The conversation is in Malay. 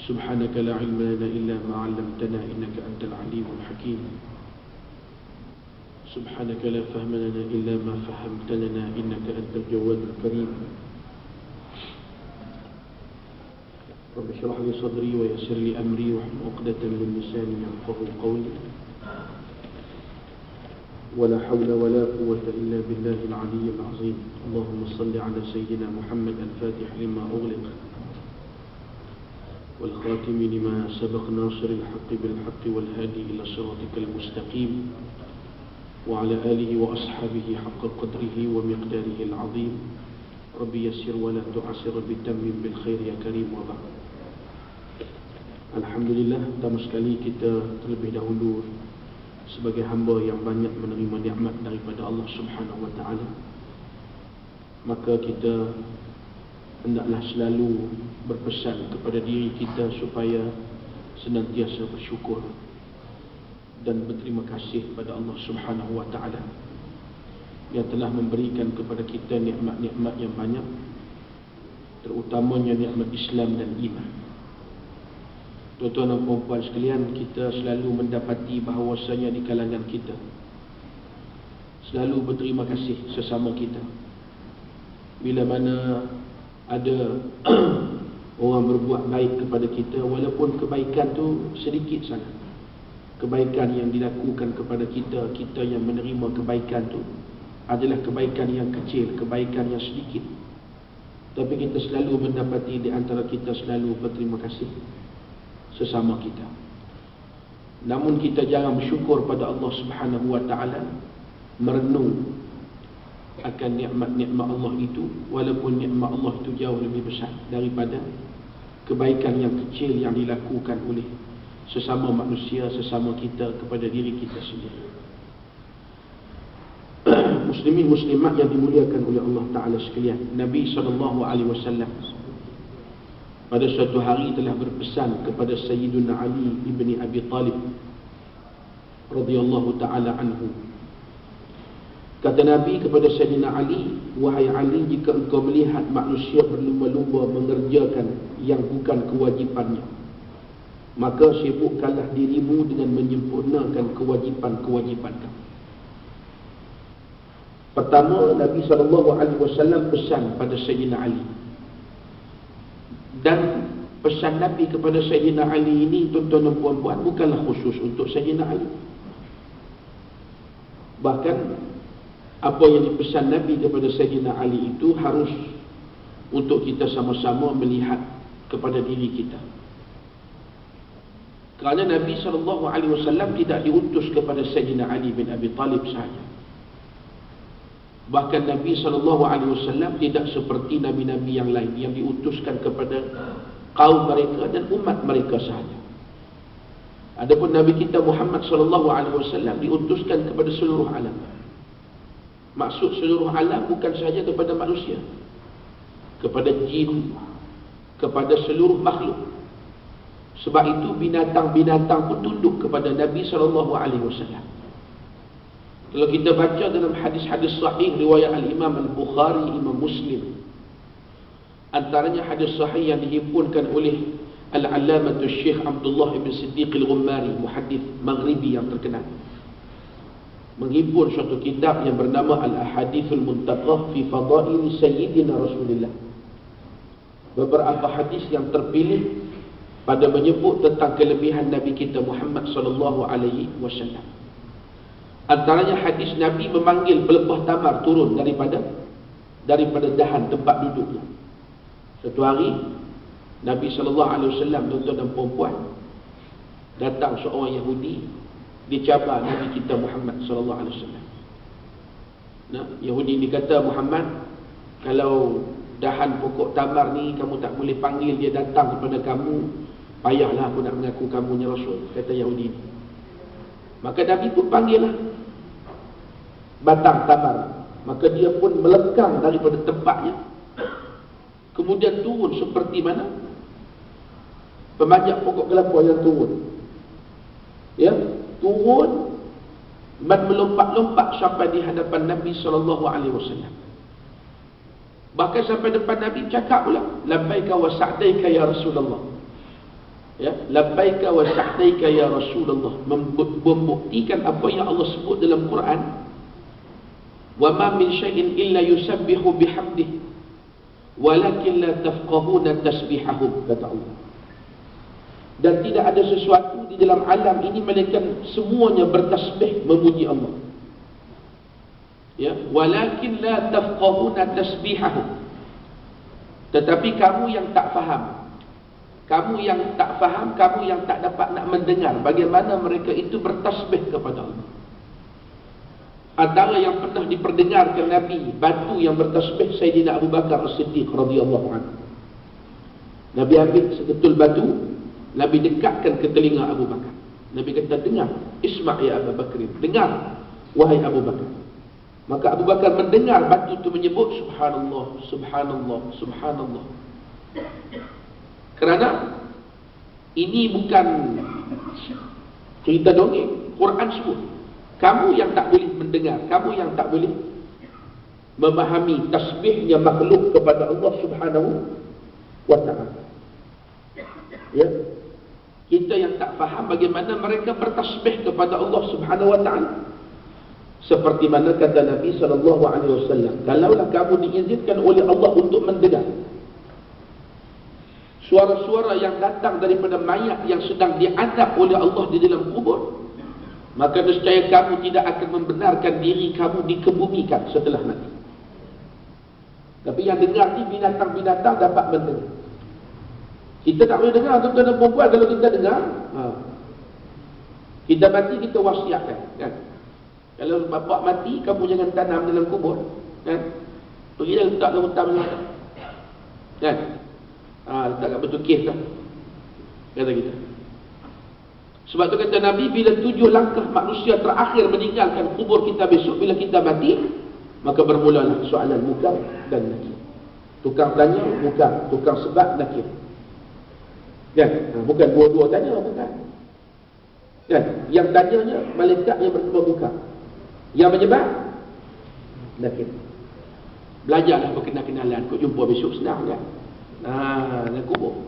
سبحانك لا علم لنا إلا ما علمتنا إنك أنت العليم الحكيم. سبحانك لا فهم لنا إلا ما فهمت لنا إنك أنت الجواد الكريم. رب اشرح لي صدري ويسر لي أمري واحلل عقدة من لساني يفقهوا قولي. ولا حول ولا قوة إلا بالله العلي العظيم. اللهم صل على سيدنا محمد الفاتح لما أغلق والخاتم لما سبق ناصر الحق بالحق والهادي إلى صراطك المستقيم وعلى آله وأصحابه حق قدره ومقداره العظيم. ربي يسر ولا تعسر بتمم بالخير يا كريم وبعد. Alhamdulillah, pertama sekali kita terlebih dahulu sebagai hamba yang banyak menerima nikmat daripada Allah Subhanahu wa taala, maka kita hendaklah selalu berpesan kepada diri kita supaya senantiasa bersyukur dan berterima kasih kepada Allah Subhanahu wa taala yang telah memberikan kepada kita nikmat-nikmat yang banyak, terutamanya nikmat Islam dan iman. Tuan-tuan dan puan-puan sekalian, kita selalu mendapati bahawasanya di kalangan kita selalu berterima kasih sesama kita. Bila mana ada orang berbuat baik kepada kita, walaupun kebaikan tu sedikit sangat, kebaikan yang dilakukan kepada kita, kita yang menerima kebaikan tu adalah kebaikan yang kecil, kebaikan yang sedikit, tapi kita selalu mendapati di antara kita selalu berterima kasih sesama kita. Namun kita jarang bersyukur pada Allah Subhanahu wa taala, merenung akan nikmat-nikmat Allah itu, walaupun nikmat Allah itu jauh lebih besar daripada kebaikan yang kecil yang dilakukan oleh sesama manusia, sesama kita kepada diri kita sendiri. Muslimin muslimat yang dimuliakan oleh Allah Ta'ala sekalian, Nabi SAW pada suatu hari telah berpesan kepada Sayyiduna Ali ibni Abi Talib radhiyallahu ta'ala anhu. Kata Nabi kepada Sayyidina Ali, "Wahai Ali, jika engkau melihat manusia berlumba-lumba mengerjakan yang bukan kewajipannya, maka sibukkanlah dirimu dengan menyempurnakan kewajipan-kewajipan kamu." Pertama, Nabi SAW pesan pada Sayyidina Ali. Dan pesan Nabi kepada Sayyidina Ali ini, tuan-tuan dan puan-puan, bukanlah khusus untuk Sayyidina Ali. Bahkan apa yang dipesan Nabi kepada Sayyidina Ali itu harus untuk kita sama-sama melihat kepada diri kita. Kerana Nabi SAW tidak diutus kepada Sayyidina Ali bin Abi Talib sahaja. Bahkan Nabi SAW tidak seperti Nabi-Nabi yang lain yang diutuskan kepada kaum mereka dan umat mereka sahaja. Adapun Nabi kita Muhammad SAW diutuskan kepada seluruh alam. Maksud seluruh alam bukan sahaja kepada manusia, kepada jin, kepada seluruh makhluk. Sebab itu binatang-binatang pun tunduk kepada Nabi SAW. Kalau kita baca dalam hadis-hadis sahih riwayat Al-Imam Al-Bukhari, Imam Muslim, antaranya hadis sahih yang dihimpunkan oleh Al-Allamatu Syekh Abdullah ibn Siddiq Al-Ghummari, muhaddits Maghribi yang terkenal, menghimpun suatu kitab yang bernama Al-Ahadithul Muntaqah fi Fadail Sayyidina Rasulullah. Beberapa hadis yang terpilih pada menyebut tentang kelebihan Nabi kita Muhammad sallallahu alaihi wasallam. Antaranya hadis Nabi memanggil pelepah tamar turun daripada dahan tempat duduknya. Satu hari Nabi SAW, tuan-tuan dan puan-puan, datang seorang Yahudi, dicabar Nabi kita Muhammad SAW. Nah, Yahudi ini kata, "Muhammad, kalau dahan pokok tamar ni kamu tak boleh panggil dia datang kepada kamu, payahlah aku nak mengaku kamunya Rasul," kata Yahudi ini. Maka Nabi pun panggil lah batang tamar. Maka dia pun melekang daripada tempatnya, kemudian turun seperti mana pemanjat pokok kelapa yang turun. Ya, turun dan melompat-lompat sampai di hadapan Nabi SAW. Bahkan sampai depan Nabi cakap pula, "Labbaika wa sa'daika ya Rasulullah." Ya, labbaika wa sa'daika ya Rasulullah, membuktikan apa yang Allah sebut dalam Quran, wa ma min syai'in illa yusabbihu bihamdihi walakin la tafqahuna tasbihahum, kata Allah. Dan tidak ada sesuatu di dalam alam ini melainkan semuanya bertasbih memuji Allah. Ya, walakin la tafqahuna tasbihahum, tetapi kamu yang tak faham, kamu yang tak faham, kamu yang tak dapat nak mendengar bagaimana mereka itu bertasbih kepada Allah. Antara yang pernah diperdengarkan Nabi batu yang bertasbih Sayyidina Abu Bakar As-Siddiq radhiyallahu anhu. Nabi ambil seketul batu, Nabi dekatkan ke telinga Abu Bakar. Nabi kata, dengar, isma' ya Abu Bakar, dengar wahai Abu Bakar. Maka Abu Bakar mendengar batu itu menyebut subhanallah, subhanallah, subhanallah. Kerana ini bukan cerita dongeng, Quran sebut. Kamu yang tak boleh mendengar, kamu yang tak boleh memahami tasbihnya makhluk kepada Allah Subhanahu wa ta'ala. Ya. Kita yang tak faham bagaimana mereka bertasbih kepada Allah Subhanahu wa ta'ala. Seperti mana kata Nabi sallallahu alaihi wasallam, kalaulah kamu diizinkan oleh Allah untuk mendengar suara-suara yang datang daripada mayat yang sedang diadab oleh Allah di dalam kubur, maka nescaya kamu tidak akan membenarkan diri kamu dikebumikan setelah mati. Tapi yang dengar ni binatang-binatang dapat mendengar. Kita tak boleh dengar tuan-tuan dan puan-puan. Kalau kita dengar, kita mati, kita wasiatkan, kan? Kalau bapak mati, kamu jangan tanam dalam kubur, kan? Pergilah letak dalam hutan, kan? Letak kat batu kes lah, kata kita. Sebab tu kata Nabi, bila 7 langkah manusia terakhir meninggalkan kubur kita besok, bila kita mati, maka bermulalah soalan Munkar dan Nakir. Tukang tanya, Munkar. Tukang sebab, Nakir. Kan? Bukan dua-dua tanya, bukan. Kan? Yang tanyanya malaikat yang bernama Munkar, yang menyebab Nakir. Belajarlah berkenal-kenalan. Kau jumpa besok senang, kan? Dalam kubur.